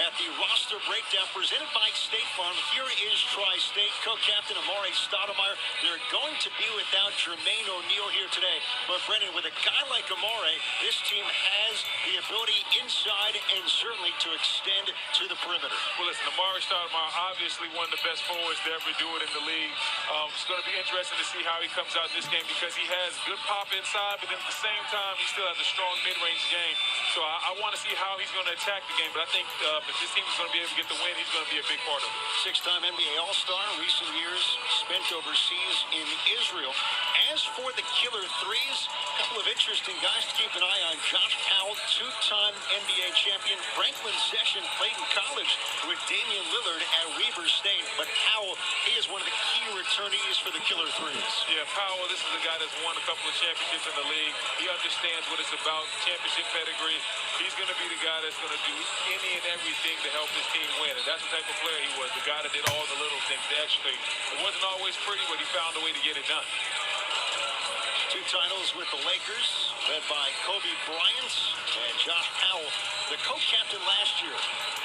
at the roster breakdown presented by State Farm. Here is Tri-State co-captain Amari Stoudemire. They're going to be without Jermaine O'Neal here today. But Brendan, with a guy like Amari, this team has the ability inside and certainly to extend to the perimeter. Well, listen, Amari Stoudemire, obviously one of the best forwards to ever do it in the league. It's going to be interesting to see how he comes out in this game because he has good pop inside, but then at the same time, he still has a strong mid-range game. So I want to see how he's going to attack the game. But I think if this team is going to be able to get the win, he's going to be a big part of it. Six-time NBA All-Star, recent years spent overseas in Israel. As for the Killer3s, a couple of interesting guys to keep an eye on. Josh Powell, two-time NBA champion. Franklin Session played in college with Damian Lillard at Weber State. But Powell, he is one of the key returnees for the Killer3s. Yeah, Powell, this is a guy that's won a couple of championships in the league. He understands what it's about, championship pedigree. He's going to be the guy that's going to do any and everything to help his team win. And that's the type of player he was, the guy that did all the little things, the extra things. It wasn't always pretty, but he found a way to get it done. Two titles with the Lakers, led by Kobe Bryant and Josh Powell, the co-captain last year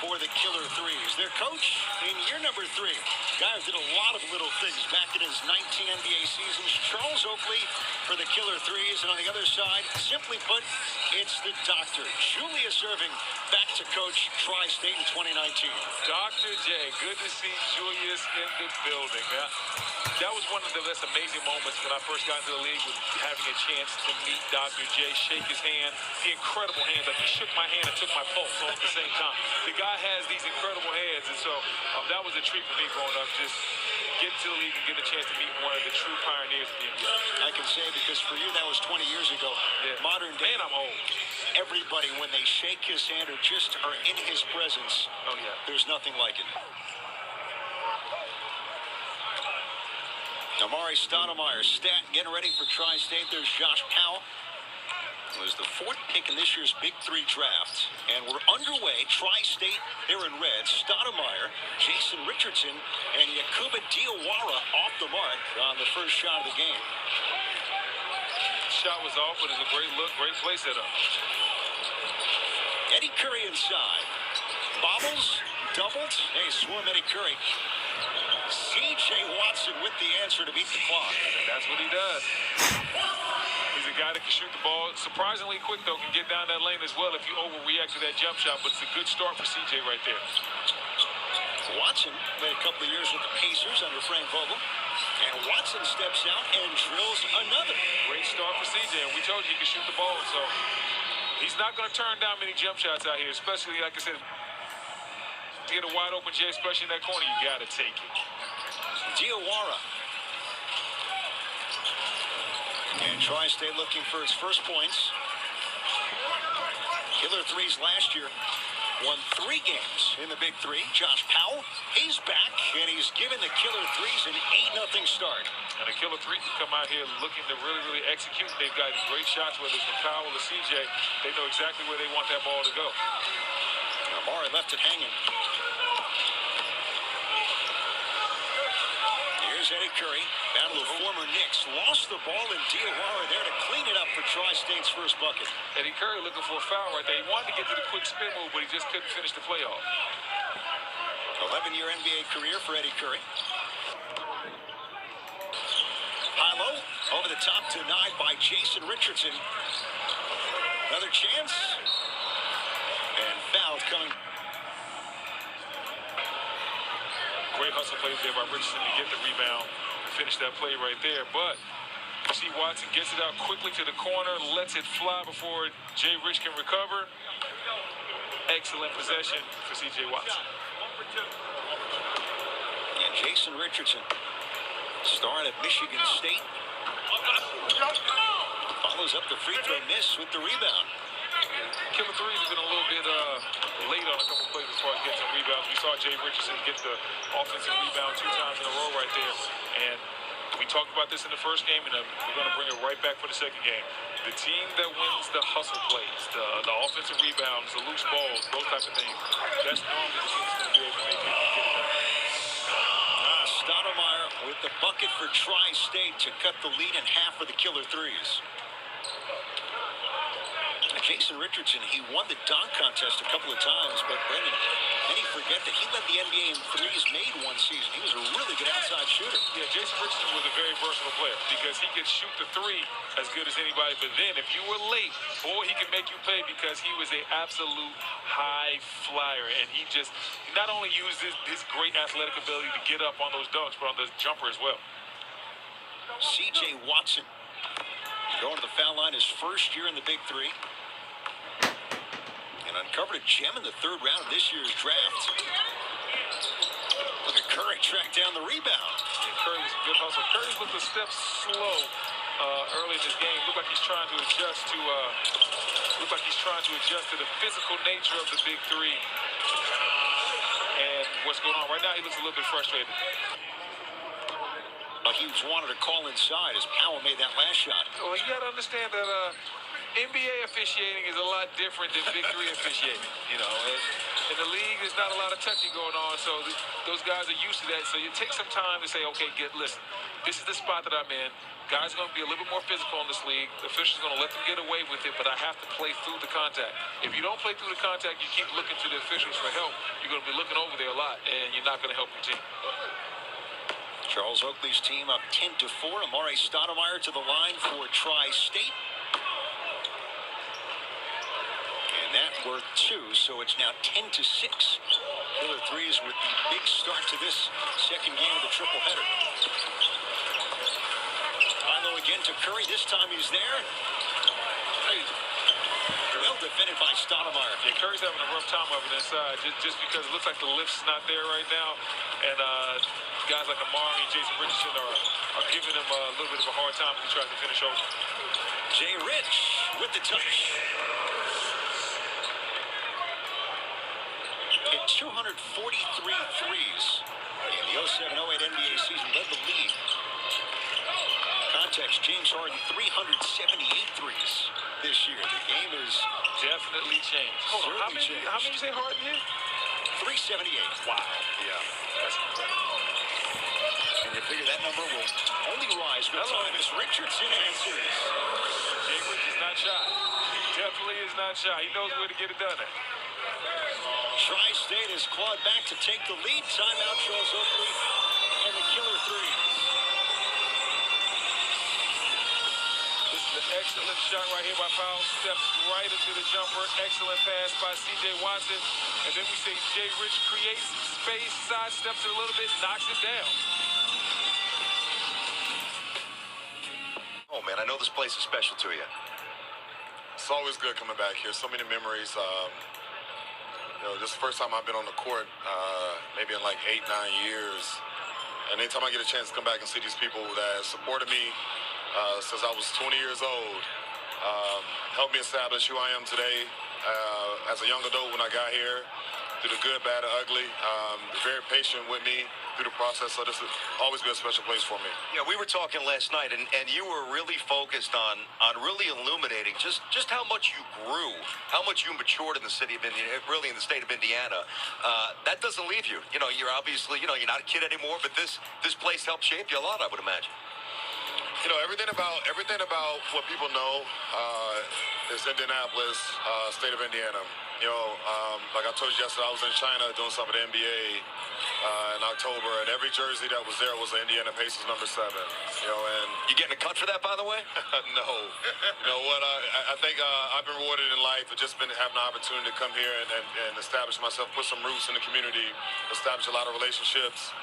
for the Killer3s. Their coach in year number 3, guy who did a lot of little things back in his 19 NBA seasons, Charles Oakley for the Killer3s. And on the other side, simply put, it's the doctor, Julius Erving, back to coach Tri-State in 2019. Dr. J, good to see Julius in the building. That was one of the best amazing moments when I first got into the league, was having a chance to meet Dr. J, shake his hand, the incredible hands. Like, he shook my hand and took my pulse all at the same time. The guy has these incredible hands, and so that was a treat for me growing up, just getting to the league and getting a chance to meet one of the true pioneers of the NBA. I can say, because for you, that was 20 years ago. Yeah. Modern day, Man, I'm old. Everybody, when they shake his hand or just are in his presence, oh yeah, there's nothing like it. Amari Stoudemire, stat, getting ready for Tri-State. There's Josh Powell. Was the 4th pick in this year's Big 3 draft. And we're underway. Tri-State, they're in red. Stoudemire, Jason Richardson, and Yakuba Diawara off the mark on the first shot of the game. Shot was off, but it's a great look, great play setup. Eddie Curry inside. Bobbles, doubled. Hey, swarm Eddie Curry. C.J. Watson with the answer to beat the clock. And that's what he does. He's a guy that can shoot the ball surprisingly quick, though, can get down that lane as well if you overreact to that jump shot, but it's a good start for C.J. right there. Watson played a couple of years with the Pacers under Frank Vogel. And Watson steps out and drills another. Great start for C.J., and we told you he can shoot the ball, so he's not going to turn down many jump shots out here, especially, like I said, to get a wide open J, especially in that corner, you got to take it. Diawara. And Tri-State looking for his first points. Killer3s last year won 3 games in the Big 3. Josh Powell, he's back, and he's given the Killer3s an 8-0 start. And the Killer3s come out here looking to really execute. They've got great shots, whether it's from Powell or CJ. They know exactly where they want that ball to go. Amari left it hanging. Here's Eddie Curry, battle of former Knicks. Lost the ball, and Diawara there to clean it up for Tri-State's first bucket. Eddie Curry looking for a foul right there. He wanted to get to the quick spin move, but he just couldn't finish the play off. 11-year NBA career for Eddie Curry. High-low, over the top, denied by Jason Richardson. Another chance. And foul coming. Great hustle plays there by Richardson to get the rebound and finish that play right there. But you see Watson gets it out quickly to the corner, lets it fly before Jay Rich can recover. Excellent possession for C.J. Watson. And Jason Richardson, star at Michigan State, follows up the free throw miss with the rebound. Killer3s has been a little bit late on a couple plays as far as getting some rebounds. We saw Jay Richardson get the offensive rebound 2 times in a row right there. And we talked about this in the first game, and we're going to bring it right back for the second game. The team that wins the hustle plays, the offensive rebounds, the loose balls, those type of things, that's normally the team that's going to be able to make it get it done. Stoudemire with the bucket for Tri-State to cut the lead in half for the Killer3s. Jason Richardson, he won the dunk contest a couple of times, but Brendan, many forget that he led the NBA in threes made one season. He was a really good outside shooter. Yeah, Jason Richardson was a very versatile player because he could shoot the three as good as anybody. But then if you were late, boy, he could make you pay because he was an absolute high flyer. And he just not only used his great athletic ability to get up on those dunks, but on the jumper as well. C.J. Watson going to the foul line his first year in the Big Three. And uncovered a gem in the third round of this year's draft. Look at Curry track down the rebound. Yeah, Curry was a good hustle. Curry's looked a step slow early in this game. Looked like he's trying to adjust to the physical nature of the Big Three. And what's going on right now? He looks a little bit frustrated. He was wanted to call inside as Powell made that last shot. Well, you got to understand that NBA officiating is a lot different than Big Three officiating. You know, in the league, there's not a lot of touching going on, so those guys are used to that. So you take some time to say, okay, listen, this is the spot that I'm in. Guys are going to be a little bit more physical in this league. The officials are going to let them get away with it, but I have to play through the contact. If you don't play through the contact, you keep looking to the officials for help. You're going to be looking over there a lot, and you're not going to help your team. Charles Oakley's team up 10-4. Amare Stoudemire to the line for Tri-State. And that worth 2, so it's now 10-6. Killer3s with the big start to this second game of the triple header. Milo again to Curry. This time he's there. Well defended by Stoudemire. Yeah, Curry's having a rough time of it inside just because it looks like the lift's not there right now. And guys like Amari and Jason Richardson are giving him a little bit of a hard time as he tries to finish over. Jay Rich with the touch. Hit 243 threes in the 07-08 NBA season, led the league. Context, James Harden 378 threes this year. The game is definitely changed. Hold on, how many did you say Harden hit? 378. Wow. Yeah. That's incredible. And you figure that number will only rise with time as Richardson answers. Jay Rich is not shy. He definitely is not shy. He knows where to get it done at. Tri-State has clawed back to take the lead. Timeout, Charles Oakley and the Killer3s. This is an excellent shot right here by Powell. Steps right into the jumper. Excellent pass by C.J. Watson. And then we see Jay Rich creates space, sidesteps it a little bit, knocks it down. Oh, man, I know this place is special to you. It's always good coming back here. So many memories. This is the first time I've been on the court, maybe in like 8-9 years. And anytime I get a chance to come back and see these people that have supported me since I was 20 years old, helped me establish who I am today as a young adult when I got here, through the good, bad, and ugly. Very patient with me through the process, so this will always be a special place for me. Yeah, we were talking last night, and you were really focused on really illuminating just how much you grew, how much you matured in the city of Indiana, really in the state of Indiana. That doesn't leave you. You know, you're obviously, you're not a kid anymore, but this place helped shape you a lot, I would imagine. Everything about what people know is Indianapolis, state of Indiana. Like I told you yesterday, I was in China doing something with the NBA in October, and every jersey that was there was the Indiana Pacers number 7. And You getting a cut for that, by the way? no. You know what? I think I've been rewarded in life for just having the opportunity to come here and establish myself, put some roots in the community, establish a lot of relationships.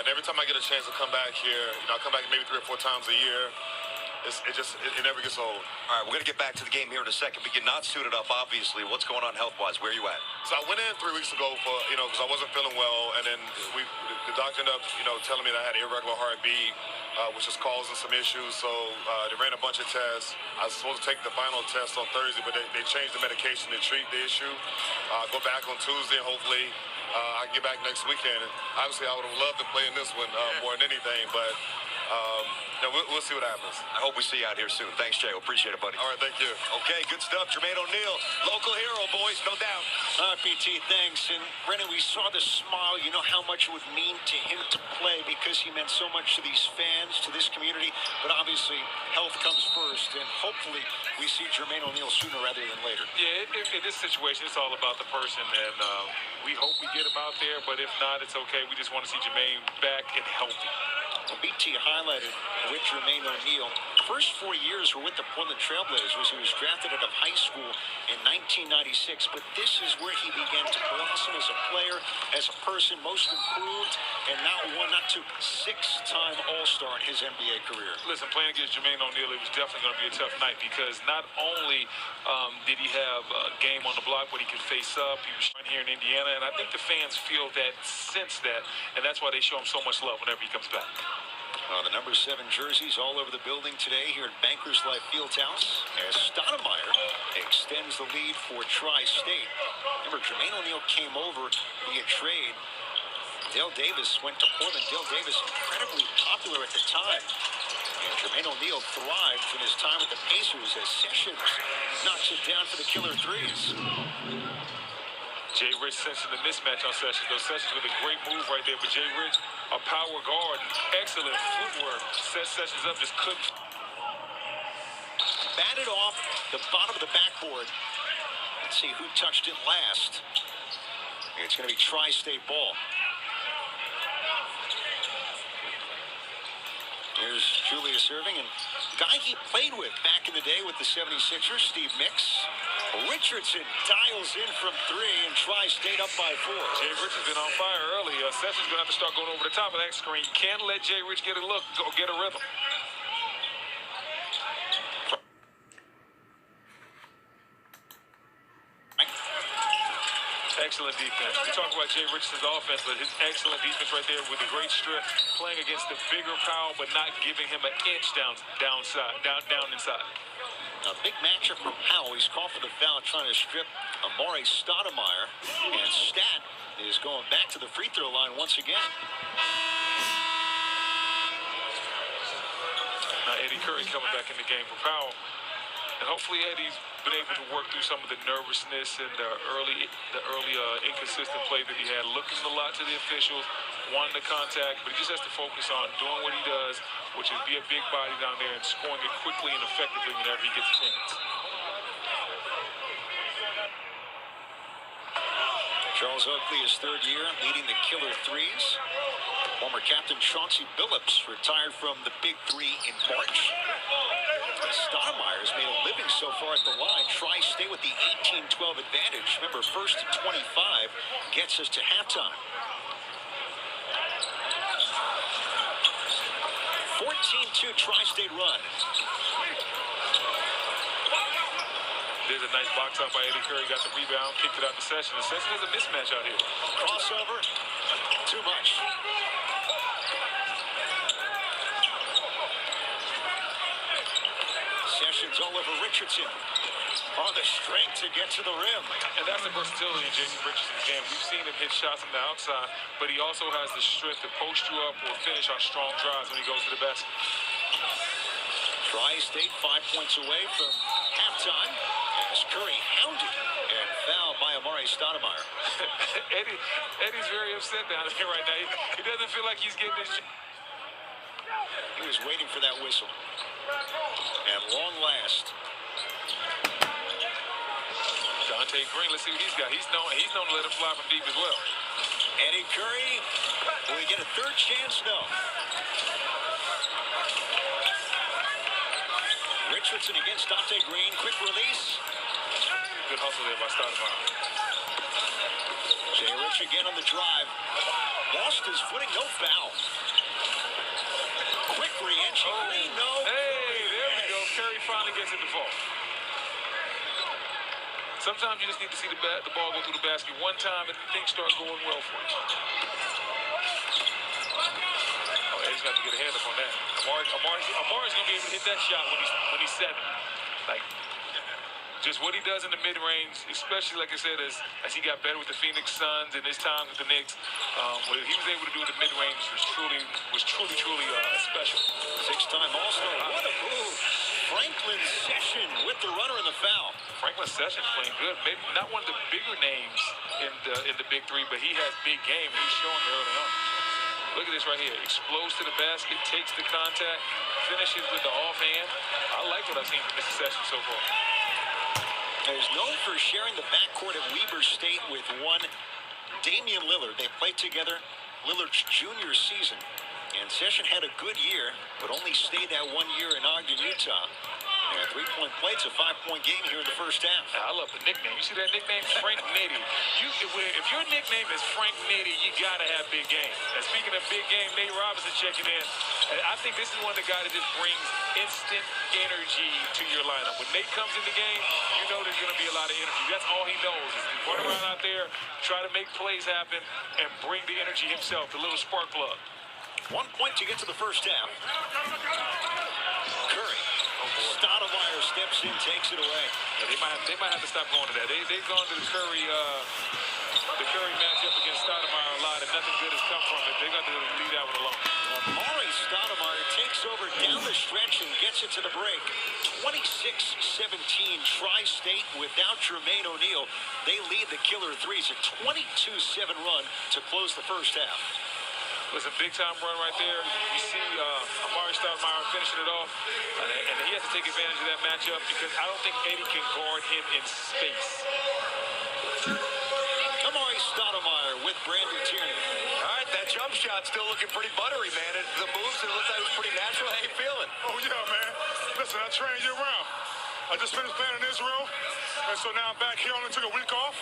And every time I get a chance to come back here, I come back maybe 3 or 4 times a year. It never gets old. All right, we're going to get back to the game here in a second, but you're not suited up, obviously. What's going on health-wise? Where are you at? So I went in 3 weeks ago for, because I wasn't feeling well, and then the doctor ended up, telling me that I had irregular heartbeat, which is causing some issues. So they ran a bunch of tests. I was supposed to take the final test on Thursday, but they changed the medication to treat the issue. Go back on Tuesday, hopefully. I can get back next weekend. And obviously, I would have loved to play in this one more than anything, but Yeah, we'll see what happens. I hope we see you out here soon. Thanks, Jay. Appreciate it, buddy. All right, thank you. Okay, good stuff. Jermaine O'Neal, local hero, boys, no doubt. PT, thanks. And Brennan, we saw the smile. You know how much it would mean to him to play because he meant so much to these fans, to this community. But obviously, health comes first. And hopefully, we see Jermaine O'Neal sooner rather than later. Yeah, in this situation, it's all about the person. And we hope we get him out there. But if not, it's okay. We just want to see Jermaine back and healthy. Well, BT highlighted with Jermaine O'Neal. First 4 years were with the Portland Trailblazers. He was drafted out of high school in 1996, but this is where he began to blossom as a player, as a person, most improved, and not one, not two, six-time All-Star in his NBA career. Listen, playing against Jermaine O'Neal, it was definitely going to be a tough night because not only did he have a game on the block, but he could face up. He was here in Indiana, and I think the fans feel that, sense that, and that's why they show him so much love whenever he comes back. The number 7 jerseys all over the building today here at Bankers Life Fieldhouse as Stoudemire extends the lead for Tri-State. Remember, Jermaine O'Neal came over via trade. Dale Davis went to Portland. Dale Davis incredibly popular at the time. And Jermaine O'Neal thrived in his time with the Pacers as Sessions knocks it down for the Killer3s. Jay Rich sensing the mismatch on Sessions. Those Sessions with a great move right there, but Jay Rich, a power guard, excellent footwork, set Sessions up, just couldn't. Batted off the bottom of the backboard. Let's see who touched it last. It's going to be Tri-State ball. Here's Julius Erving, and guy he played with back in the day with the 76ers, Steve Mix. Richardson dials in from 3 and Tri-State up by 4. Jay Rich has been on fire early. Sessions going to have to start going over the top of that screen. You can't let Jay Rich get a look, go get a rhythm. Excellent defense. We talk about Jay Richardson's offense, but his excellent defense right there with a great strip, playing against the bigger power, but not giving him an inch down inside. A big matchup for Powell. He's called for the foul, trying to strip Amari Stoudemire, and Stat is going back to the free throw line once again. Now Eddie Curry coming back in the game for Powell. And hopefully Eddie's been able to work through some of the nervousness and the early inconsistent play that he had, looking a lot to the officials, wanting the contact, but he just has to focus on doing what he does, which is be a big body down there and scoring it quickly and effectively whenever he gets a chance. Charles Oakley, his 3rd year, leading the Killer3s. Former captain Chauncey Billups retired from the Big 3 in March. Stoudemire has made a living so far at the line. Tri-State with the 18-12 advantage. Remember, first and 25 gets us to halftime. 14-2 Tri-State run. There's a nice box out by Eddie Curry. Got the rebound, kicked it out to Sessions. And Sessions has a mismatch out here. Crossover, too much. Sessions all over Richardson. Oh, the strength to get to the rim. And that's the versatility in Jason Richardson's game. We've seen him hit shots from the outside, but he also has the strength to post you up or finish on strong drives when he goes to the basket. Tri-State 5 points away from halftime as Curry hounded and fouled by Amari Stoudemire. Eddie's very upset down there right now. He doesn't feel like he's getting his... He was waiting for that whistle. At long last. Dante Green, let's see what he's got. He's known to let it fly from deep as well. Eddie Curry, will he get a 3rd chance? No. Richardson against Dante Green. Quick release. Good hustle there by Stoudemire. Jay Rich again on the drive. Lost his footing, no foul. Quick re-entry. Green, no. Hey, there we go. Curry finally gets in the ball. Sometimes you just need to see the ball go through the basket one time and things start going well for you. Oh, Eddie's got to get a hand up on that. Amari's going to be able to hit that shot when he's 7. Like, Just what he does in the mid-range, especially, like I said, as he got better with the Phoenix Suns and his time with the Knicks, what he was able to do with the mid-range was truly special. Six-time All-Star. What a move. Franklin Session with the runner and the foul. Franklin Sessions playing good. Maybe not one of the bigger names in the Big Three, but he has big game. He's showing it early on. Look at this right here. Explodes to the basket, takes the contact, finishes with the offhand. I like what I've seen from Mr. Sessions so far. He's known for sharing the backcourt at Weber State with one Damian Lillard. They played together Lillard's junior season. And Session had a good year, but only stayed that 1 year in Ogden, Utah. And a three-point play, it's a 5-point game here in the first half. I love the nickname. You see that nickname, Frank Nitty? If your nickname is Frank Nitty, you got to have big game. And speaking of big game, Nate Robinson checking in. And I think this is one of the guys that just brings instant energy to your lineup. When Nate comes in the game, you know there's going to be a lot of energy. That's all he knows is to run around out there, try to make plays happen, and bring the energy himself, the little spark plug. 1 point to get to the first half. Curry. Stoudemire steps in, takes it away. Yeah, they might have to stop going to that. They've gone to the Curry matchup against Stoudemire a lot, and nothing good has come from it. They're going to leave that one alone. Amari Stoudemire takes over down the stretch and gets it to the break. 26-17 Tri-State without Jermaine O'Neal. They lead the Killer3s, a 22-7 run to close the first half. It was a big-time run right there. You see Amari Stoudemire finishing it off, and he has to take advantage of that matchup because I don't think Eddie can guard him in space. Amari Stoudemire with Brandon Tierney. All right, that jump shot still looking pretty buttery, man. The moves, it looks like it was pretty natural. How you feeling? Oh, yeah, man. Listen, I train year-round. I just finished playing in Israel, and so now I'm back here. Only took a week off,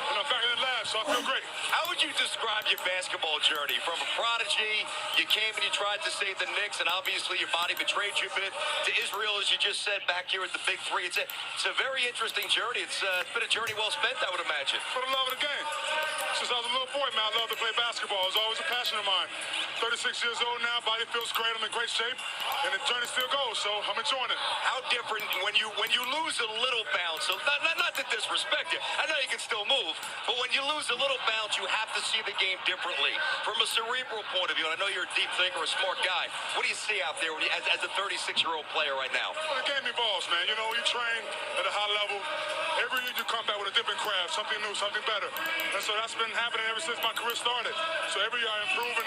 and I'm back in the lab, so I feel great. How would you describe your basketball journey? From a prodigy, you came and you tried to save the Knicks, and obviously your body betrayed you a bit, to Israel, as you just said, back here at the Big Three. It's a very interesting journey. It's been a journey well spent, I would imagine. For the love of the game. Since I was a little boy, man, I love to play basketball. It's always a passion of mine. 36 years old now, body feels great. I'm in great shape, and the journey still goes, so I'm enjoying it. How different when you lose a little bounce, so not to disrespect you, I know you can still move, but when you lose a little bounce, you have to see the game differently. From a cerebral point of view, and I know you're a deep thinker, a smart guy, what do you see out there when you, as a 36-year-old player right now? Well, the game evolves, man. You know, you train at a high level. Every year you come back with a different craft, something new, something better. And so that's been happening ever since my career started. So every year I'm improving.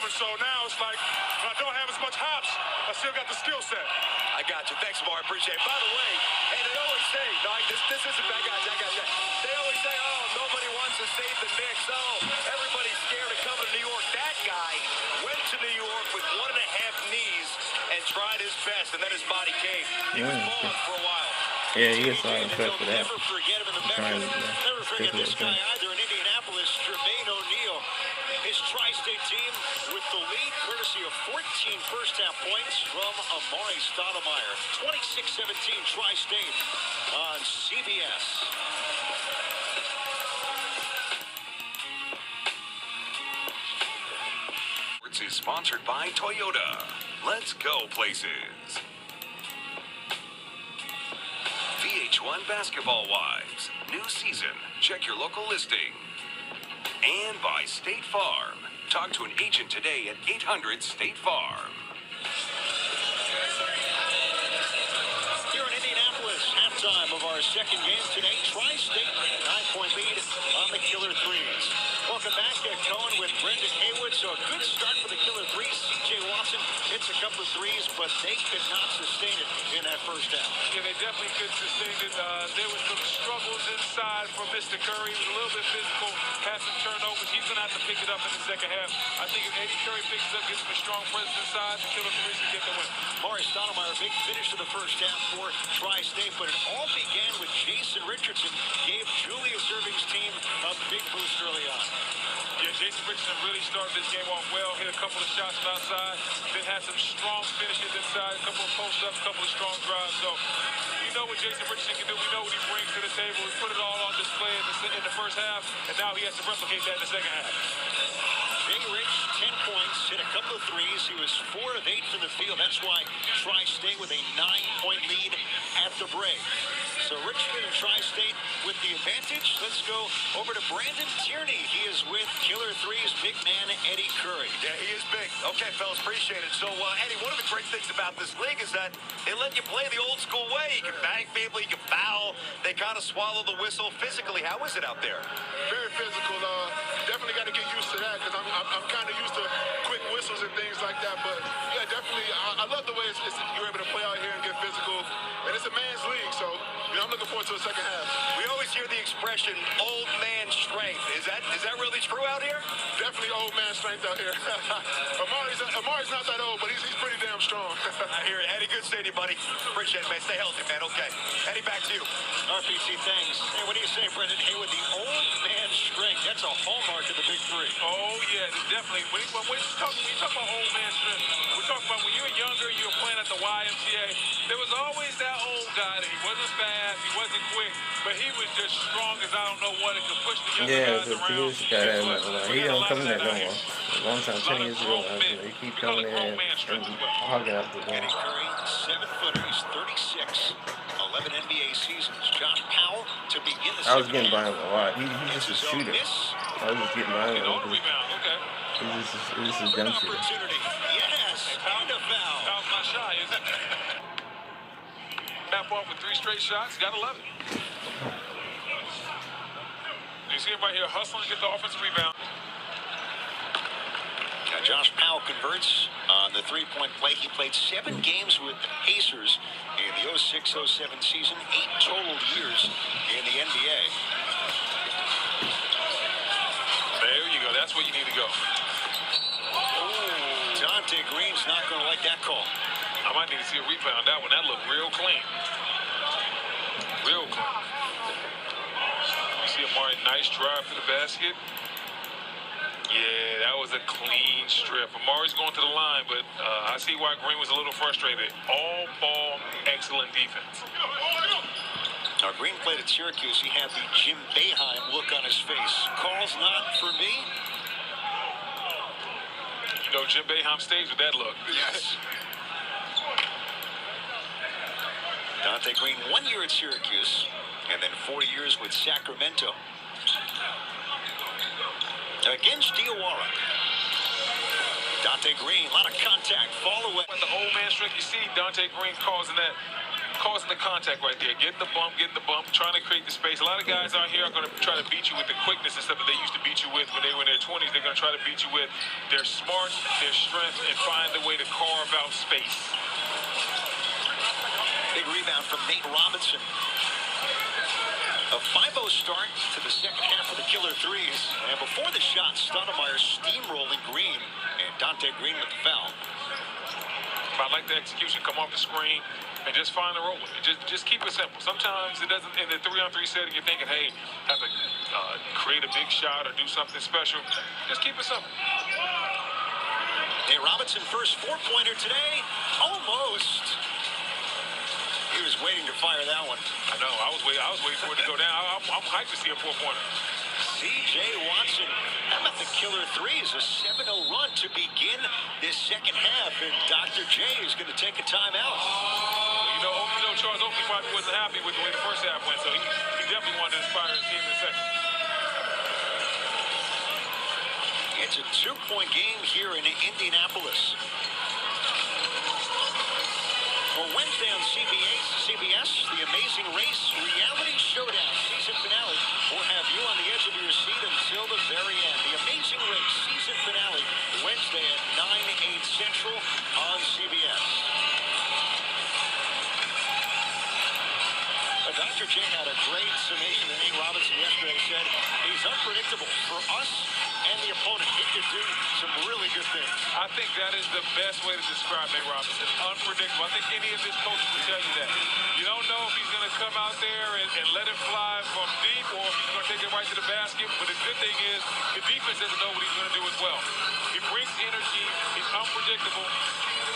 So now it's like, when I don't have as much hops, I still got the skill set. I got you. Thanks, Mark. Appreciate it. By the way, and they always say, no, this isn't bad, guys. I got you. They always say, oh, nobody wants to save the Knicks. Oh, everybody's scared to come to New York. That guy went to New York with 1.5 knees and tried his best, and then his body came. He was balling for a while. Yeah, he gets a lot of credit for that. Never forget him in the Metro. Never forget this guy either in Indianapolis, Jermaine O'Neal. His Tri-State team with the lead courtesy of 14 first-half points from Amari Stoudemire. 26-17 Tri-State on CBS. Is sponsored by Toyota. Let's go places. VH1 Basketball Wives. New season. Check your local listing. And by State Farm. Talk to an agent today at 800 State Farm. Here in Indianapolis, halftime of our second game today. Tri-State 9-point lead on the Killer3s. Welcome back to Cohen with Brendan Haywood. So a good start for the Killer3s. C.J. Watson hits a couple of threes, but they could not sustain it in that first half. Yeah, they definitely could sustain it. There was some struggles inside from Mr. Curry. He was a little bit physical, had some turnovers. He's going to have to pick it up in the second half. I think if Eddie Curry picks it up, gives him a strong presence inside, the Killer3s can get the win. Amari Stoudemire, big finish to the first half for Tri-State, but it all began with Jason Richardson. Gave Julius Irving's team a big boost early on. Yeah, Jason Richardson really started this game off well, hit a couple of shots from outside, then had some strong finishes inside, a couple of post-ups, a couple of strong drives. So you know what Jason Richardson can do. We know what he brings to the table. We put it all on display in the first half, and now he has to replicate that in the second half. Big Rich, 10 points, hit a couple of threes. He was 4 of 8 from the field. That's why Tri-State with a 9-point lead at the break. So Richmond and Tristate with the advantage. Let's go over to Brandon Tierney. He is with Killer3's big man, Eddie Curry. Yeah, he is big. Okay, fellas, appreciate it. So, Eddie, one of the great things about this league is that they let you play the old school way. You can bang people, you can foul. They kind of swallow the whistle physically. How is it out there? Very physical. Definitely got to get used to that because I'm kind of used to quick whistles and things like that. But yeah, definitely, I love the way you're able to play out here and get physical. And it's a man's league, so I'm looking forward to the second half. We always hear the expression "old man strength." Is that really true out here? Definitely old man strength out here. Amari's not that old, but he's pretty damn strong. I hear it. Eddie, good seeing you, buddy. Appreciate it, man. Stay healthy, man. Okay. Eddie, back to you. RPC, thanks. Hey, what do you say, Brendan Haywood? The old man strength. That's a hallmark of the Big Three. Oh, yeah, definitely. When you talk about old man strength, we're talking about when you were younger, you were playing at the YMCA. There was always that old guy that he wasn't fast, he wasn't quick, but he was just strong as I don't know what. It could push the younger guys around. He don't come in that no more. A long time, 10 years ago, he keep coming in and hogging up the ball. Eddie Curry, 7-footer. He's 36. 11 NBA seasons. Josh Powell to begin the I was second getting by half. him a lot. He's just a shooter. I was just getting by him. Okay. He's just a jump shooter. Opportunity. Yes. And a foul. Foul's not shy, is it? Tap off with 3 straight shots. Got 11. You see him right here hustling to get the offensive rebound. Now Josh Powell converts on the three-point play. He played 7 games with the Pacers in the 06-07 season, 8 total years in the NBA. There you go. That's where you need to go. Dante Green's not going to like that call. I might need to see a rebound. That one, that looked real clean. Real clean. You see Amari, nice drive to the basket. Yeah, that was a clean strip. Amari's going to the line, but I see why Green was a little frustrated. All ball, excellent defense. Now, Green played at Syracuse. He had the Jim Boeheim look on his face. Calls not for me. You know, Jim Boeheim stays with that look. Yes. Dante Green, 1 year at Syracuse, and then 4 years with Sacramento. Against Diawara. Dante Green, a lot of contact, fall away. When the old man strength, you see Dante Green causing the contact right there. Getting the bump, trying to create the space. A lot of guys out here are going to try to beat you with the quickness and stuff that they used to beat you with when they were in their 20s. They're going to try to beat you with their smart, their strength, and find a way to carve out space. Big rebound from Nate Robinson. A 5-0 start to the second half of the Killer3s. And before the shot, Stoudemire steamrolling Green. And Dante Green with the foul. I like the execution. Come off the screen and just find the roll. Just keep it simple. Sometimes it doesn't, in the 3-on-3 setting, you're thinking, hey, have to create a big shot or do something special. Just keep it simple. Nate Robinson, first 4-pointer today. Almost. He was waiting to fire that one. I know. I was waiting for it to go down. I'm hyped to see a 4-pointer. C.J. Watson. How about the Killer3s? A 7-0 run to begin this second half. And Dr. J is going to take a timeout. You know, Charles Oakley probably wasn't happy with the way the first half went, so he definitely wanted to inspire his team in the second. It's a 2-point game here in Indianapolis. For Wednesday on CBS, The Amazing Race Reality Showdown season finale. We'll have you on the edge of your seat until the very end. The Amazing Race season finale, Wednesday at 9, 8 Central on CBS. Dr. J had a great summation of Nate Robinson yesterday. Said he's unpredictable for us and the opponent. He could do some really good things. I think that is the best way to describe Nate Robinson. Unpredictable. I think any of his coaches would tell you that. You don't know if he's going to come out there and let it fly from deep or if he's going to take it right to the basket. But the good thing is the defense doesn't know what he's going to do as well. He brings energy. He's unpredictable.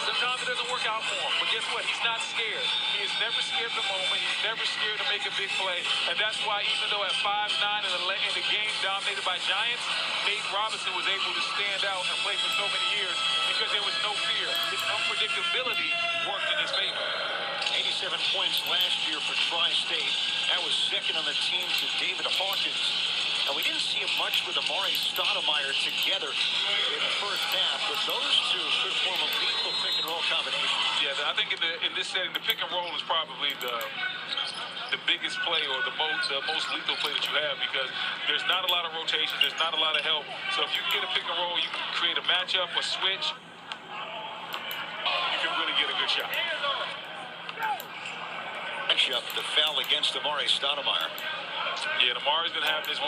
Sometimes it doesn't work out for him. But guess what? He's not scared. He is never scared of the moment. He's never scared to make a big play. And that's why even though at 5'9" in the game dominated by Giants, Nate Robinson was able to stand out and play for so many years because there was no fear. His unpredictability worked in his favor. 87 27 points last year for Tri-State. That was second on the team to David Hawkins. And we didn't see him much with Amari Stoudemire together in the first half, but those two could form a lethal pick-and-roll combination. Yeah, I think in this setting, the pick-and-roll is probably the biggest play or the most lethal play that you have because there's not a lot of rotation, there's not a lot of help. So if you can get a pick-and-roll, you can create a matchup, a switch, you can really get a good shot. Matchup, the foul against Amari Stoudemire. Yeah, Amari's been having his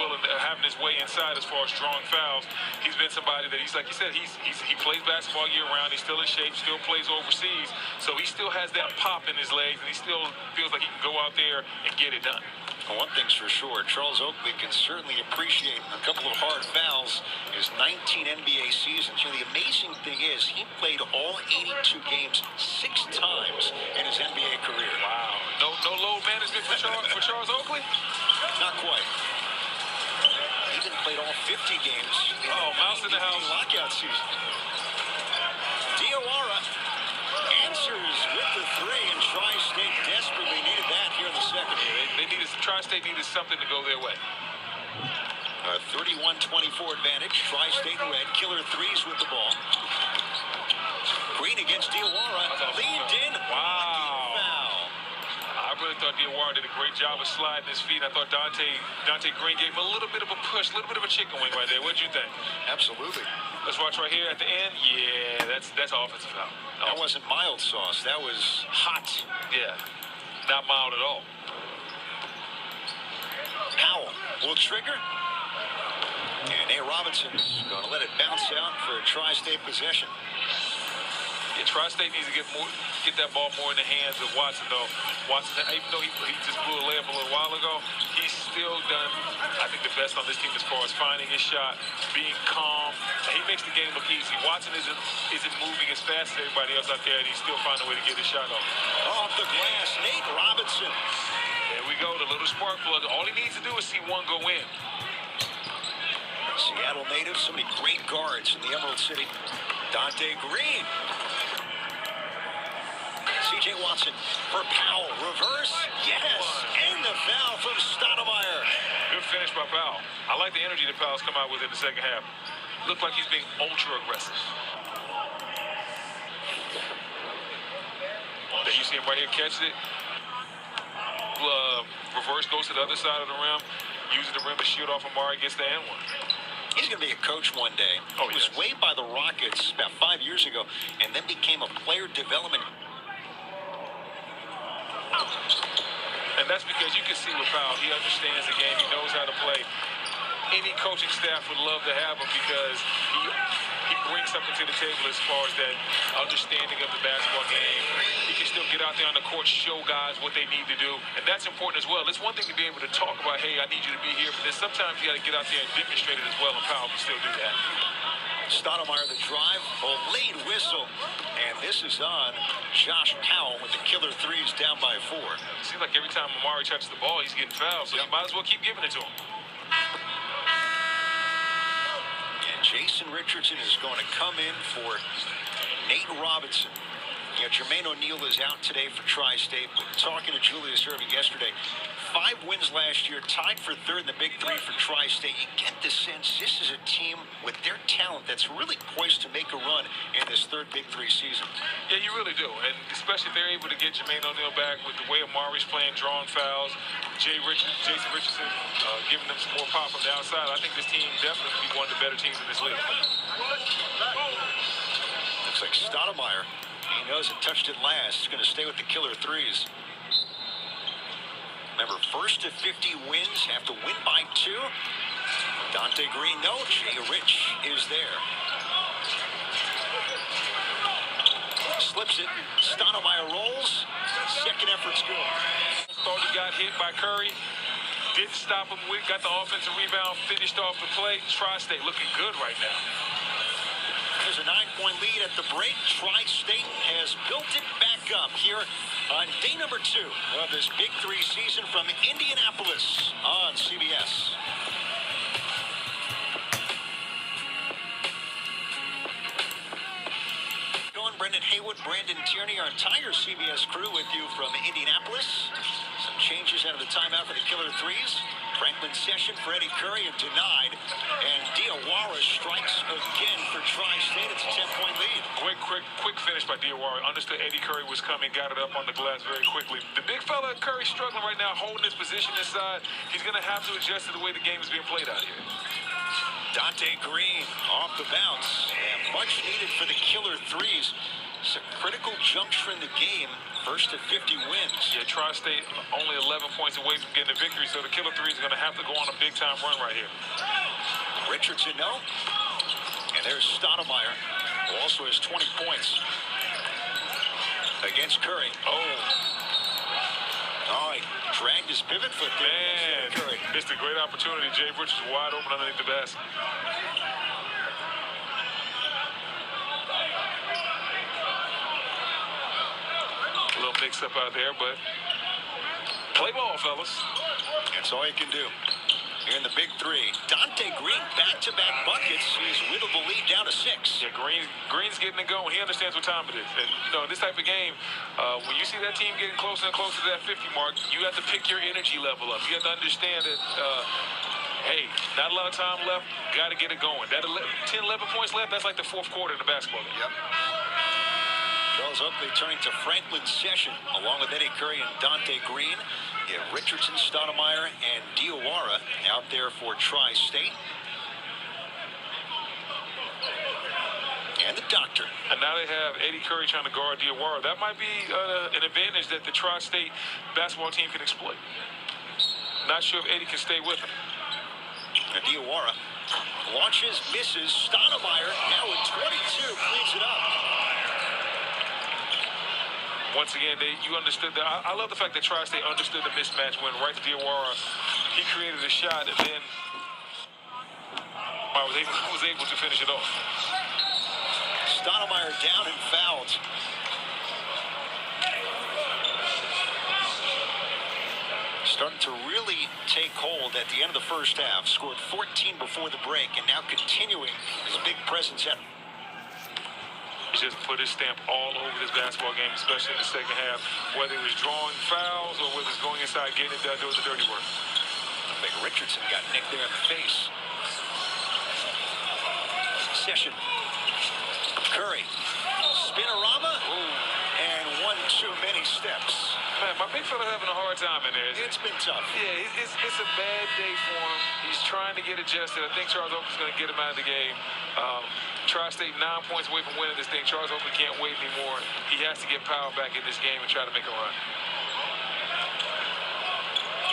way inside as far as drawing fouls. He's been somebody that he's like you said, he plays basketball year round. He's still in shape, still plays overseas, so he still has that pop in his legs, and he still feels like he can go out there and get it done. Well, one thing's for sure, Charles Oakley can certainly appreciate a couple of hard fouls. His 19 NBA seasons. You know, the amazing thing is he played all 82 games 6 times in his NBA career. Wow. No load management for Charles Oakley? Not quite. He even played all 50 games in Mouse in the house. lockout season. Diawara answers with the three, and Tri-State desperately needed that here in the second. Tri-State needed something to go their way. A 31-24 advantage. Tri-State in red. Killer3s with the ball. Green against Diawara. Leaned in. Wow. Foul. I really thought Diawara did a great job of sliding his feet. I thought Dante Green gave him a little bit of a push, a little bit of a chicken wing right there. What'd you think? Absolutely. Let's watch right here at the end. Yeah, that's offensive foul. That wasn't mild sauce. That was hot. Yeah, not mild at all. Powell will trigger. And A. Robinson's going to let it bounce out for a Tri-State possession. Yeah, Tri-State needs to get that ball more in the hands of Watson, though. Watson, even though he just blew a layup a little while ago, he's still done, I think, the best on this team as far as finding his shot, being calm. He makes the game look easy. Watson isn't moving as fast as everybody else out there, and he's still finding a way to get his shot off. Off the glass, Nate Robinson. There we go, the little spark plug. All he needs to do is see one go in. Seattle native, so many great guards in the Emerald City. Dante Green. C.J. Watson for Powell. Reverse. Yes. And the foul from Stoudemire. Good finish by Powell. I like the energy that Powell's come out with in the second half. Looked like he's being ultra aggressive. There you see him right here, catches it. Reverse goes to the other side of the rim. Uses the rim to shoot off Amari, gets the and one. He's going to be a coach one day. Oh, he was waived by the Rockets about 5 years ago and then became a player development. And that's because you can see with Powell, he understands the game. He knows how to play. Any coaching staff would love to have him because he brings something to the table as far as that understanding of the basketball game. He can still get out there on the court, show guys what they need to do, and that's important as well. It's one thing to be able to talk about, hey, I need you to be here, but then sometimes you got to get out there and demonstrate it as well, and Powell can still do that. Stoudemire the drive, a late whistle, and this is on Josh Powell with the Killer3s down by 4. It seems like every time Amari touches the ball, he's getting fouled, so you might as well keep giving it to him. And Jason Richardson is going to come in for Nate Robinson. You know, Jermaine O'Neal is out today for Tri-State, but talking to Julius Erving yesterday, 5 wins last year, tied for 3rd in the Big Three for Tri-State. You get the sense this is a team with their talent that's really poised to make a run in this 3rd Big Three season. Yeah, you really do, and especially if they're able to get Jermaine O'Neal back with the way Amari's playing, drawing fouls, Jason Richardson giving them some more pop from the outside. I think this team definitely be one of the better teams in this league. Looks like Stoudemire, he knows it touched it last. He's going to stay with the Killer3s. Remember, 1st to 50 wins, have to win by 2. Dante Green, no. Jay Rich is there. Slips it. Stoudemire rolls. Second effort's good. Thought he got hit by Curry. Didn't stop him. We got the offensive rebound, finished off the play. Tri-State looking good right now. There's a 9-point lead at the break. Tri-State has built it back up here on day number 2 of this Big Three season from Indianapolis on CBS. Going, Brendan. Brendan Haywood, Brandon Tierney, our entire CBS crew with you from Indianapolis. Some changes out of the timeout for the Killer3s. Franklin Session for Eddie Curry and denied. And Diawara strikes again for Tri-State. It's a 10-point lead. Quick finish by Diawara. Understood Eddie Curry was coming, got it up on the glass very quickly. The big fella, Curry, struggling right now, holding his position inside. He's going to have to adjust to the way the game is being played out here. Dante Green off the bounce. And much needed for the Killer3s. It's a critical juncture in the game. First to 50 wins. Yeah, Tri-State only 11 points away from getting a victory, so the Killer3s are going to have to go on a big-time run right here. Richardson, no. And there's Stoudemire, who also has 20 points against Curry. Oh, he dragged his pivot foot there. Man, Curry missed a great opportunity. Jay Richardson wide open underneath the basket. A little mix up out there, but play ball, fellas. That's all you can do. Here in the big three, Dante Green back-to-back buckets. He's whittled the lead down to 6. Yeah, Green's getting it going. He understands what time it is. And, you know, this type of game, when you see that team getting closer and closer to that 50 mark, you have to pick your energy level up. You have to understand that, hey, not a lot of time left. Got to get it going. That 10, 11 points left, that's like the fourth quarter in the basketball game. Yep. Charles Oakley turning to Franklin Session, along with Eddie Curry and Dante Green. You have Richardson, Stoudemire, and Diawara out there for Tri-State. And the doctor. And now they have Eddie Curry trying to guard Diawara. That might be an advantage that the Tri-State basketball team can exploit. Not sure if Eddie can stay with him. And Diawara launches, misses. Stoudemire now with 22, cleans it up. Once again, you understood that. I love the fact that Tri-State understood the mismatch when right to Diawara, he created a shot, and then I was able to finish it off. Stoudemire down and fouled. Starting to really take hold at the end of the first half. Scored 14 before the break, and now continuing his big presence at. He just put his stamp all over this basketball game, especially in the second half, whether it was drawing fouls or whether it's going inside, getting it done, doing the dirty work. I think Richardson got nicked there in the face. Session. Curry. Spinorama. And one too many steps. Man, my big fella having a hard time in there. It's been tough. Yeah, it's a bad day for him. He's trying to get adjusted. I think Charles Oakley's going to get him out of the game. Tri-State 9 points away from winning this thing. Charles Oakley can't wait anymore. He has to get power back in this game and try to make a run.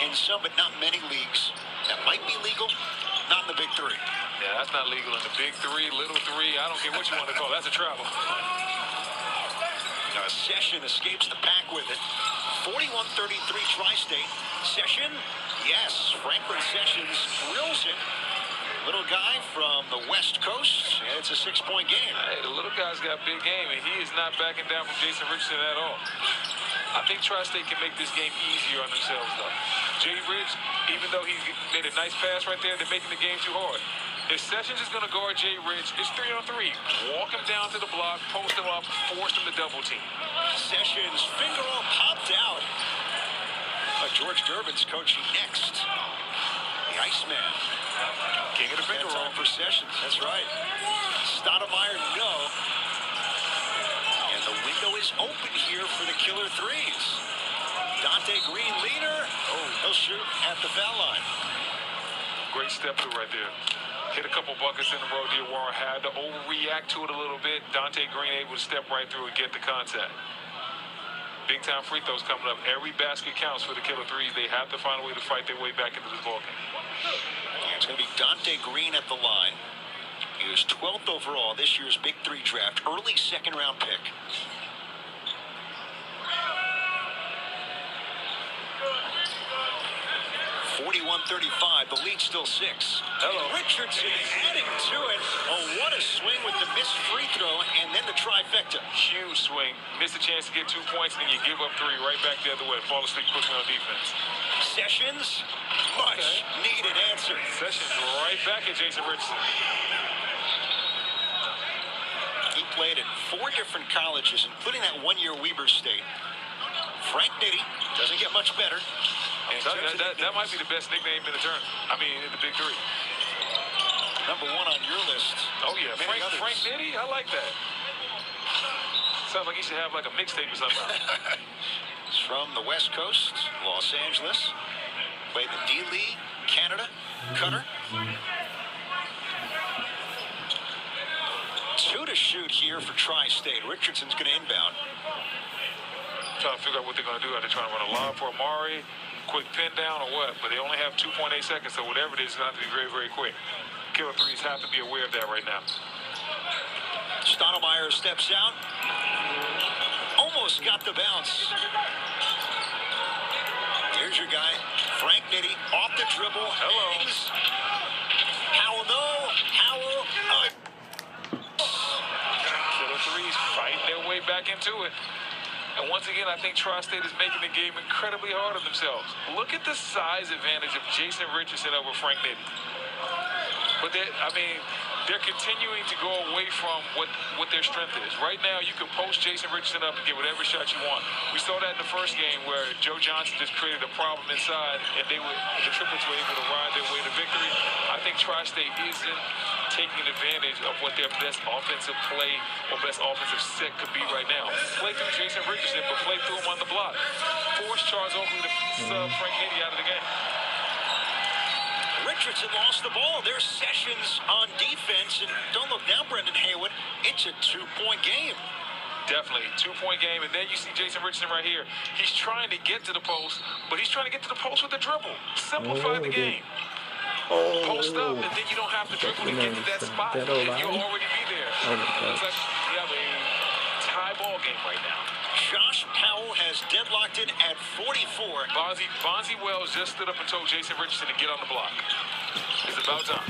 In some, but not many leagues, that might be legal. Not in the big three. Yeah, that's not legal in the big three, little three. I don't care what you want to call it. That's a travel. Now, Session escapes the pack with it. 41-33 Tri-State. Session, yes. Franklin Sessions drills it. Little guy from the West Coast, and it's a 6-point game. Hey, the little guy's got big game, and he is not backing down from Jason Richardson at all. I think Tri-State can make this game easier on themselves, though. Jay Rich, even though he made a nice pass right there, they're making the game too hard. If Sessions is going to guard Jay Rich, it's 3-on-3. Walk him down to the block, post him up, force him to double team. Sessions, finger all popped out. George Durbin's coaching next. The Iceman. King of the finger roll for Sessions. That's right. Stoudemire, no. And the window is open here for the Killer3s. Dante Green, leader. Oh, he'll shoot at the foul line. Great step through right there. Hit a couple buckets in a row. Diawara had to overreact to it a little bit. Dante Green able to step right through and get the contact. Big-time free throws coming up. Every basket counts for the Killer3s. They have to find a way to fight their way back into this ballgame. It's going to be Dante Green at the line. He was 12th overall this year's Big Three draft, early second-round pick. 41-35, the lead still 6. Hello. Richardson adding to it. Oh, what a swing with the missed free throw and then the trifecta. Huge swing. Missed a chance to get 2 points, and then you give up 3 right back the other way. Fall asleep quickly on defense. Sessions, much needed answer. Sessions right back at Jason Richardson. He played at 4 different colleges, including that 1-year Weber State. Frank Nitti doesn't get much better. And that might be the best nickname in the tournament. I mean, in the Big Three. #1 on your list. Oh, yeah. Frank Nitti, I like that. Sounds like he should have like a mixtape or something. He's from the West Coast, Los Angeles. Played the D-League, Canada, Cutter. 2 to shoot here for Tri-State. Richardson's going to inbound. Trying to figure out what they're going to do. Are they trying to run a lob for Amari, quick pin down, or what? But they only have 2.8 seconds, so whatever it is, it's going to have to be very, very quick. Killer3s have to be aware of that right now. Stoudemire steps out. Almost got the bounce. Here's your guy, Frank Nitti, off the dribble. Hello. Hangs. Howell, no. Howell. Killer3s fighting their way back into it. And once again, I think Tri-State is making the game incredibly hard on themselves. Look at the size advantage of Jason Richardson over Frank Nitti. But they're continuing to go away from what their strength is. Right now, you can post Jason Richardson up and get whatever shot you want. We saw that in the first game where Joe Johnson just created a problem inside, and the triplets were able to ride their way to victory. I think Tri-State isn't taking advantage of what their best offensive play or best offensive set could be right now. Play through Jason Richardson, but play through him on the block. Force Charles Oakley to sub Frank Nitti out of the game. Richardson lost the ball. There's Sessions on defense. And don't look now, Brendan Haywood. It's a 2-point game. Definitely, 2-point game. And then you see Jason Richardson right here. He's trying to get to the post, but he's trying to get to the post with the dribble. Simplify the game. Post up, and then you don't have to dribble to get to that spot. You'll already be there. Looks like we have a tie ball game right now. Josh Powell has deadlocked it at 44. Bonzi Wells just stood up and told Jason Richardson to get on the block. It's about time.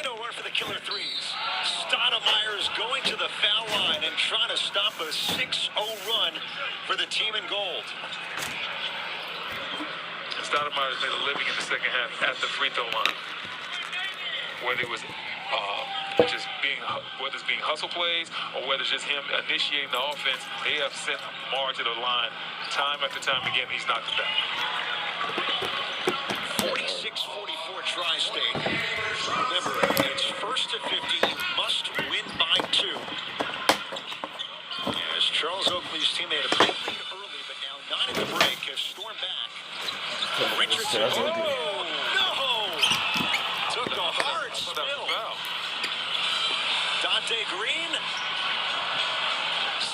9-0 run for the Killer3s. Stoudemire's going to the foul line and trying to stop a 6-0 run for the team in gold. Stoudemire's made a living in the second half at the free throw line. Whether it was whether it's being hustle plays or whether it's just him initiating the offense, they have sent Mar to the line time after time again. He's knocked it down. 46-44 Tri-State. Remember, it's first to 50. You must win by 2. As Charles Oakley's team had a big lead early, but now 9 in the break has stormed back. Richardson. Oh, no! Took a hard spill. Dante Green.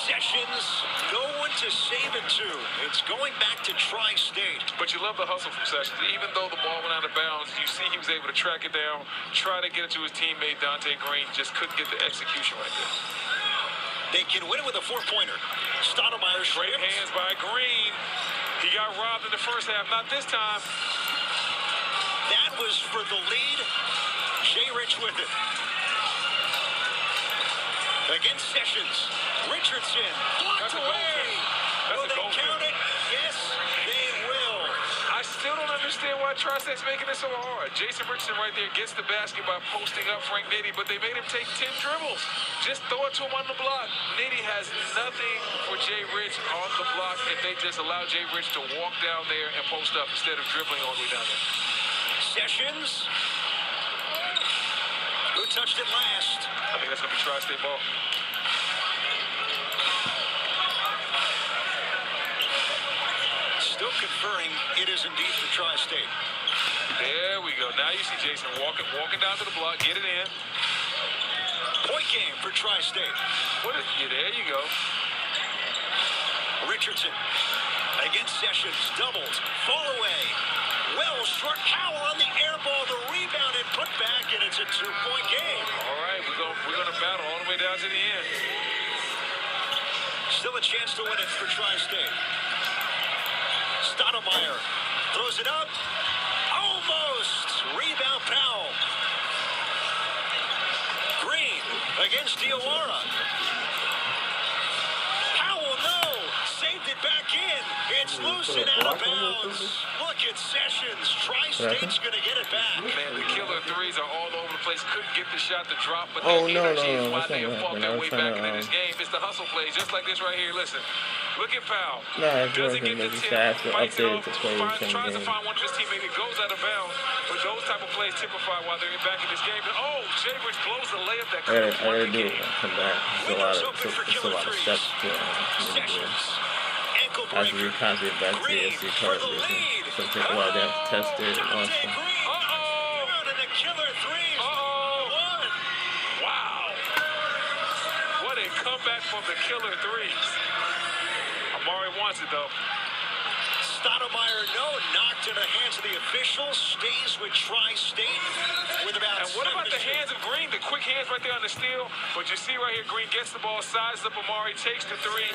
Sessions. No one to save it to. It's going back to Tri-State. But you love the hustle from Sessions. Even though the ball went out of bounds, you see he was able to track it down, try to get it to his teammate, Dante Green. Just couldn't get the execution right there. They can win it with a 4-pointer. Stoudemire. Great hands by Green. He got robbed in the first half. Not this time. That was for the lead. Jay Rich with it. Against Sessions. Richardson. Blocked away. Will they count it? Yes, they will. I still don't understand why Tri-State's making it so hard. Jason Richardson right there gets the basket by posting up Frank Nitti, but they made him take 10 dribbles. Just throw it to him on the block. Nitti has nothing for Jay Rich on the block if they just allow Jay Rich to walk down there and post up instead of dribbling all the way down there. Sessions. Who touched it last? I think that's going to be Tri-State ball. Still conferring it is indeed for Tri-State. There we go. Now you see Jason walking down to the block, get it in. Point game for Tri-State. There you go. Richardson against Sessions. Doubles. Fall away. Well, short Powell on the air ball. The rebound and put back, and it's a 2-point game. All right, we're going to battle all the way down to the end. Still a chance to win it for Tri-State. Stoudemire throws it up. Almost. Rebound Powell. Green against Diawara. Powell, no. Saved it back in. It's loose and out of bounds. Look at Sessions. Tri-State's going to get it back. Man, the Killer3s are all over the place. Couldn't get the shot to drop, but Oh, that no, energy is why that's they not have fought what their happened. way I was back trying into this game. It's the hustle plays, just like this right here. Listen, look at Powell. Nah, it's Doesn't working. get the They just tip, have to fights it update off, it to play the same tries to game. find one of his teammates. It goes out of bounds, but those type of plays typify why they're back in this game. And, oh, Jay Rich blows the layup that could have won I the gotta do game. it. Come back. It's a lot of steps to do. I have to recopy it back to the AFC card version. So it'll take a while to test it and launch them. And the Killer3s won. Wow. What a comeback from the Killer3s. Amari wants it, though. Stoudemire, knocked in the hands of the officials, stays with Tri-State with about And what about the 7-2. hands of Green? The quick hands right there on the steal. But you see right here, Green gets the ball, sizes up Amari, takes the three,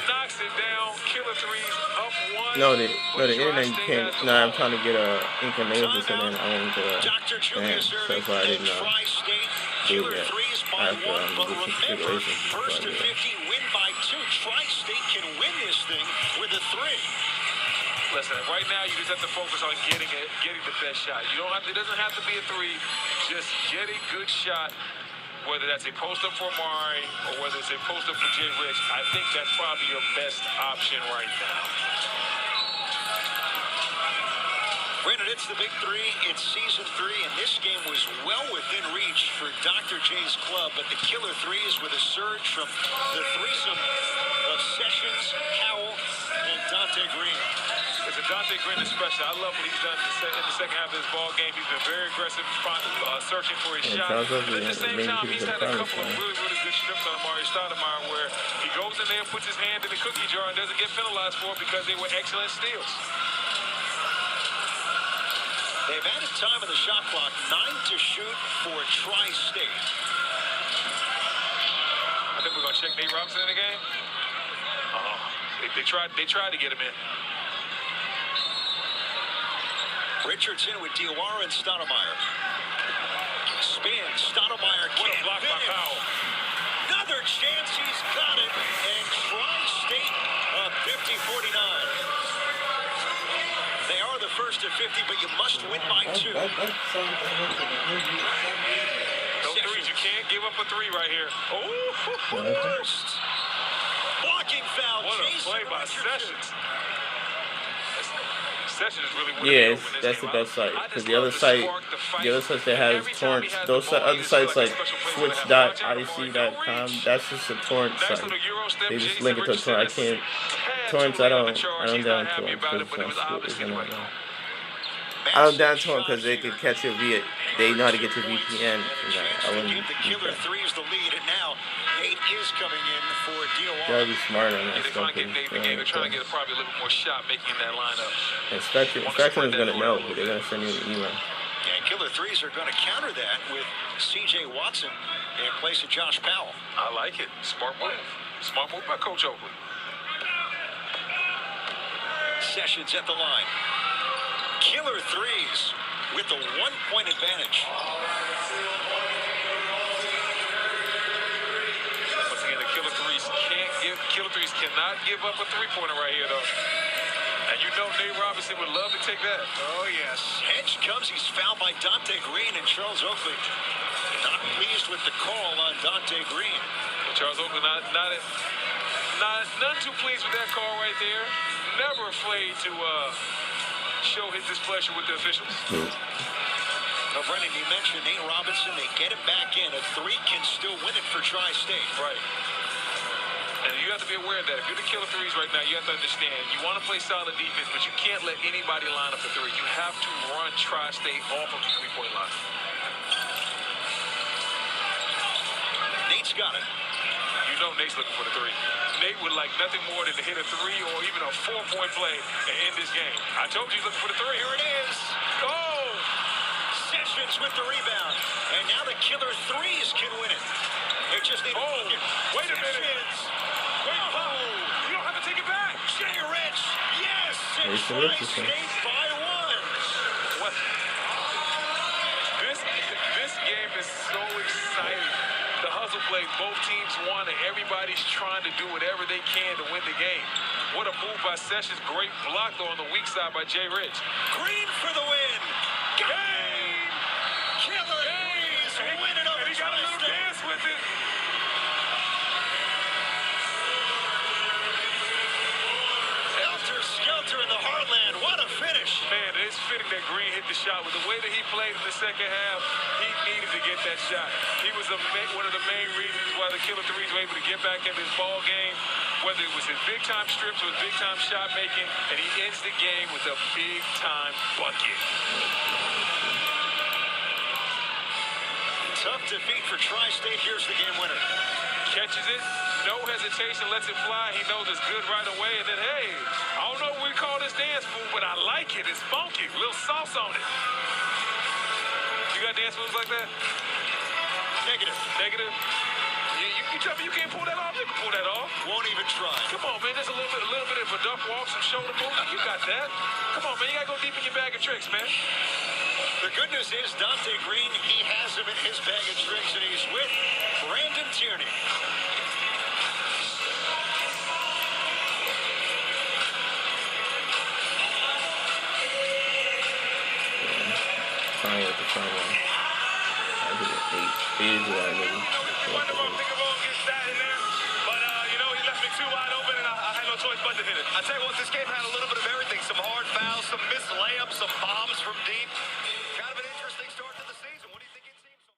knocks it down. Killer3s up one. No, the internet you can't. No, I'm trying to get a inclination so then I won't Dr. so Julius that's why I didn't Tri-State, do it yet. Killer3s I by have to 1, but do some remember, configurations before first I to do it. 50, win by 2. Tri-State can win this thing with a 3. Listen, right now you just have to focus on getting the best shot. You don't have to, it doesn't have to be a three. Just get a good shot, whether that's a post-up for Amari or whether it's a post-up for Jay Rich. I think that's probably your best option right now. Brandon, it's the big 3. It's season 3, and this game was well within reach for Dr. J's club, but the Killer3s with a surge from the threesome of Sessions, Howell, and Dante Green. Listen, Dante Green is special. I love what he's done in the second half of this ball game. He's been very aggressive, searching for his shot. But at the same time, he's had a couple of really good strips on Amari Stoudemire where he goes in there, puts his hand in the cookie jar, and doesn't get penalized for it because they were excellent steals. They've added time on the shot clock, 9 to shoot for Tri-State. I think we're going to check Nate Robinson in the game. They tried to get him in. Richards in with Diawara and Stoudemire. Spin, Stoudemire What a can't block by finish. Powell. Another chance, he's got it. And Tri-State up 50-49. They are the first to 50, but you must win by 2. Those threes, you can't give up a three right here. Oh, First. Blocking foul. what a Jason play by Richardson. Sessions. Sessions is really Yeah, winning this that's game. the best site. I Because just the other love site, spark, the fight. that has Every time he torrents. has Those the ball, other he's sites like like a special player. switch.ic.com, that's just a torrent Nice site. little Euro step. They just Jason link it to a Richardson torrent. I is can't. tad Torrents, too I late on don't the charge. down He's not to happy them about it, but it was because obviously the right call. I don't down to them because they could catch it via. They know how to get your VPN. From that. I wouldn't. Give the Killer3s the lead, and now Nate is coming in for Gotta Diawara. be smart on Yeah, that they're stuff. trying to get Nate the game. They're trying to get probably a little bit more shot making in that lineup. Inspection is gonna know, but they're gonna send you an email. And Killer3s are going to counter that with C.J. Watson in place of Josh Powell. I like it. Smart move. Smart move by Coach Oakley. Sessions at the line. Killer3s with the 1-point advantage. Once again, the Killer3s cannot give up a three-pointer right here, though. And you know Nate Robinson would love to take that. Oh, yes. Hedge comes. He's fouled by Dante Green, and Charles Oakley not pleased with the call on Dante Green. Charles Oakley not too pleased with that call right there. Never afraid to show his displeasure with the officials. Now, Brendan, you mentioned Nate Robinson. They get it back in. A 3 can still win it for Tri-State. Right. And you have to be aware of that. If you're the Killer3s right now, you have to understand, you want to play solid defense, but you can't let anybody line up the 3. You have to run Tri-State off of the 3-point line. Nate's got it. You know Nate's looking for the 3. Nate would like nothing more than to hit a 3 or even a 4-point play and end this game. I told you he's looking for the 3. Here it is. Oh! Sessions with the rebound. And now the Killer3s can win it. They just need a bucket. Wait a minute. Wait, you don't have to take it back. Jay Rich, yes, and Jason Richardson. Tri-State by 1. What? This game is so exciting. The hustle play. Both teams won, and everybody's trying to do whatever they can to win the game. What a move by Sessions. Great block, though, on the weak side by Jay Rich. Green for the win. Game! Killer3s win it over And he got a little Tristate. dance with it. Skelter in the heartland. What a finish. Man, it's fitting that Green hit the shot. With the way that he played in the second half, he needed to get that shot. He was one of the main reasons why the Killer3s were able to get back in this ball game, whether it was his big-time strips or his big-time shot making, and he ends the game with a big-time bucket. Tough defeat for Tristate. Here's the game winner. Catches it, no hesitation, lets it fly. He knows it's good right away, and then, hey, I don't know what we call this dance move, but I like it. It's funky, a little sauce on it. You got dance moves like that? Negative. Negative? You tell me you can't pull that off? You can pull that off. Won't even try. Come on, man. There's a little bit of a duck walk, some shoulder movement. You got that. Come on, man. You got to go deep in your bag of tricks, man. The good news is Dante Green, he has him in his bag of tricks, and he's with Brandon Tierney. Fine with the front one. I did it 8 is what I need. Wonderful, think of all gets that in there. But, you know, he left me too wide open, and I had no choice but to hit it. I tell you what, this game had a little bit of everything. Some hard fouls, some missed layups, some bombs from deep.